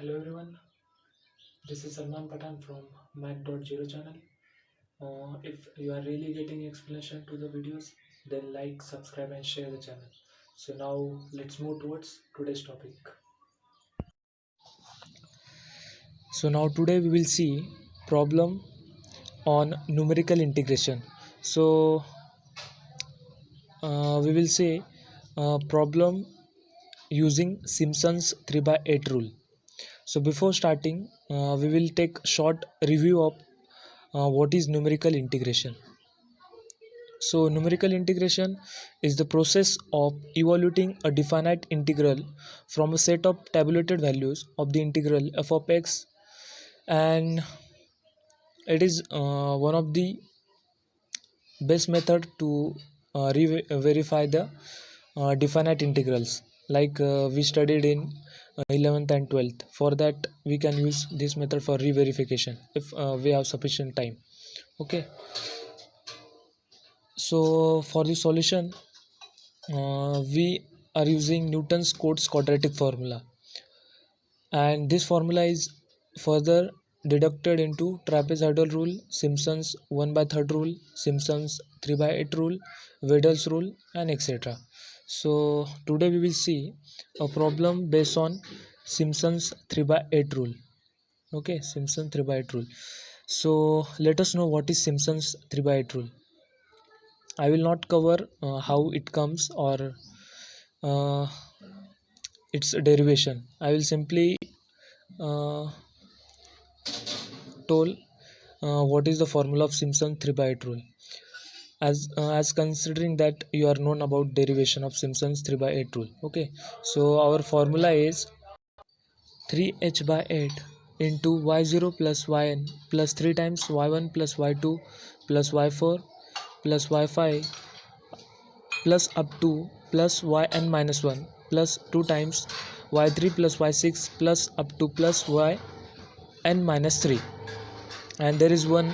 Hello everyone, this is Salman Pathan from Mac.0 channel. If you are really getting explanation to the videos, then like, subscribe and share the channel. So now let's move towards today's topic. So now today we will see problem on numerical integration. So we will say problem using Simpson's 3 by 8 rule. So before starting, we will take short review of what is numerical integration. So numerical integration is the process of evaluating a definite integral from a set of tabulated values of the integral f of x, and it is one of the best method to verify the definite integrals, like we studied in 11th and 12th. For that we can use this method for re-verification if we have sufficient time. Okay, so for the solution we are using Newton's Cotes quadratic formula, and this formula is further deducted into trapezoidal rule, Simpson's 1 by 3rd rule, Simpson's 3 by 8 rule, Wedel's rule, and etc. So today we will see a problem based on Simpson's 3 by 8 rule. Okay, Simpson's 3 by 8 rule. So let us know what is Simpson's 3 by 8 rule. I will not cover how it comes or uh, its derivation. I will simply told what is the formula of Simpson 3 by 8 rule, as considering that you are known about derivation of Simpson's 3 by 8 rule. Okay, so our formula is 3h by 8 into y0 plus yn plus 3 times y1 plus y2 plus y4 plus y5 plus up to plus yn minus 1 plus 2 times y3 plus y6 plus up to plus yn minus 3. And there is one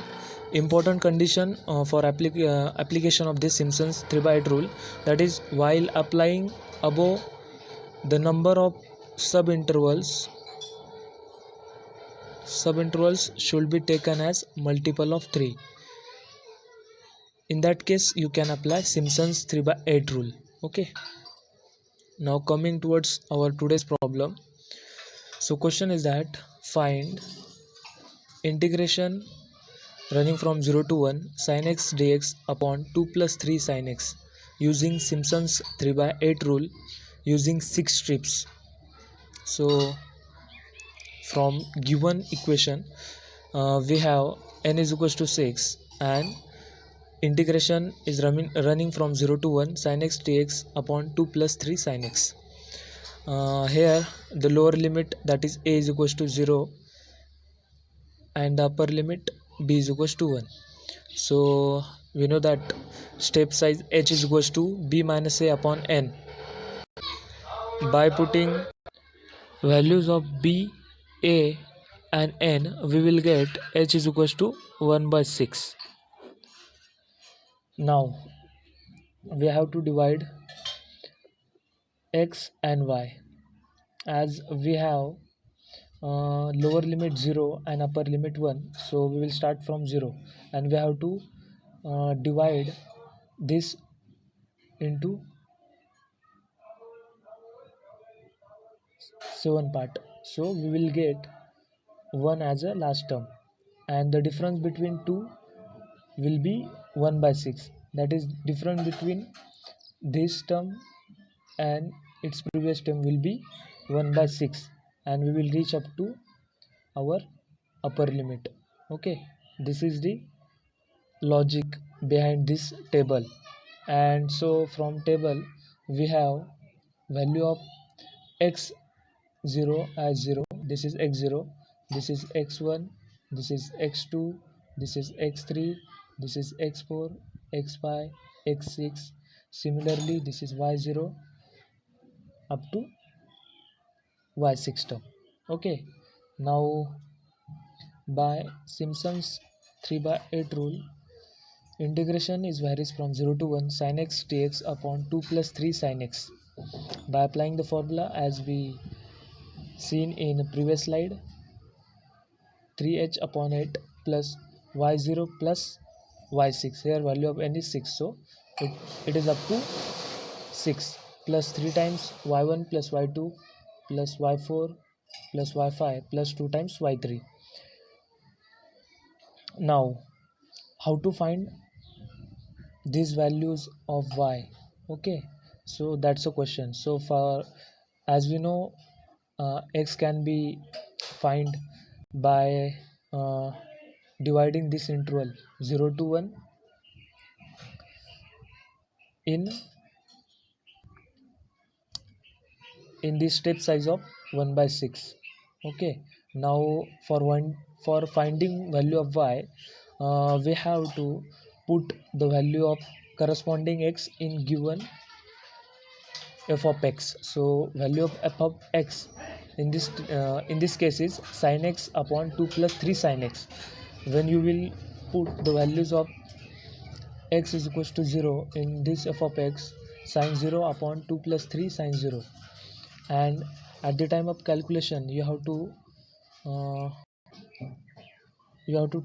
important condition for application of this Simpson's 3 by 8 rule, that is, while applying above, the number of subintervals should be taken as multiple of 3. In that case you can apply Simpson's 3 by 8 rule. Okay, now coming towards our today's problem. So question is that find integration running from 0 to 1 sin x dx upon 2 plus 3 sin x using Simpson's 3 by 8 rule using 6 strips. So from given equation we have n is equals to 6 and integration is running from 0 to 1 sin x dx upon 2 plus 3 sin x. Here the lower limit, that is a is equals to 0, and the upper limit b is equals to 1. So we know that step size h is equals to b minus a upon n. By putting values of b, a and n, we will get h is equals to 1 by 6. Now we have to divide x and y, as we have lower limit 0 and upper limit 1, so we will start from 0 and we have to divide this into 7 part, so we will get 1 as a last term, and the difference between 2 will be 1 by 6. That is, difference between this term and its previous term will be 1 by 6, and we will reach up to our upper limit. Okay, this is the logic behind this table. And so from table we have value of x0 as 0, this is x0, this is x1, this is x2, this is x3, this is x4, x5, x6. Similarly this is y0 up to y6 term. Okay, now by Simpson's 3 by 8 rule, integration is varies from 0 to 1 sin x dx upon 2 plus 3 sin x. By applying the formula as we seen in previous slide, 3h upon 8 plus y0 plus y6. Here value of n is 6, so it is up to 6 plus 3 times y1 plus y2 plus y4 plus y5 plus 2 times y3. Now how to find these values of y? Okay, so that's a question. So for, as we know, x can be find by dividing this interval 0 to 1 in the step size of 1 by 6. Okay, now for finding value of y, we have to put the value of corresponding x in given f of x. So value of f of x in this case is sin x upon 2 plus 3 sin x. When you will put the values of x is equals to 0 in this f of x, sin 0 upon 2 plus 3 sin 0, and at the time of calculation you have to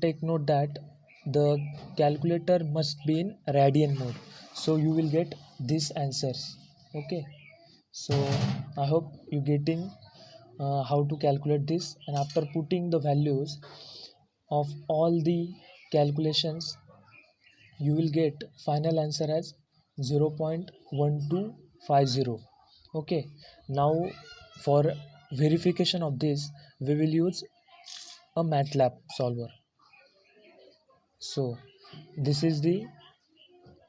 take note that the calculator must be in radian mode, so you will get these answers. Okay, so I hope you getting how to calculate this, and after putting the values of all the calculations you will get final answer as 0.1250. Okay, now for verification of this we will use a MATLAB solver. So this is the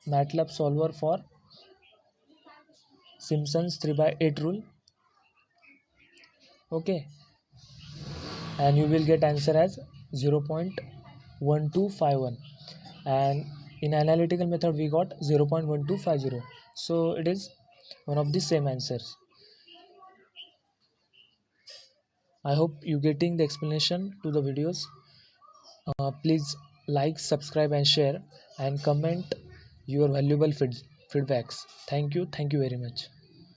MATLAB solver for Simpson's 3 by 8 rule. Okay, and you will get answer as 0.1251, and in analytical method we got 0.1250, so it is one of the same answers. I hope you getting the explanation to the videos. Please like, subscribe and share, and comment your valuable feedbacks. Thank you very much.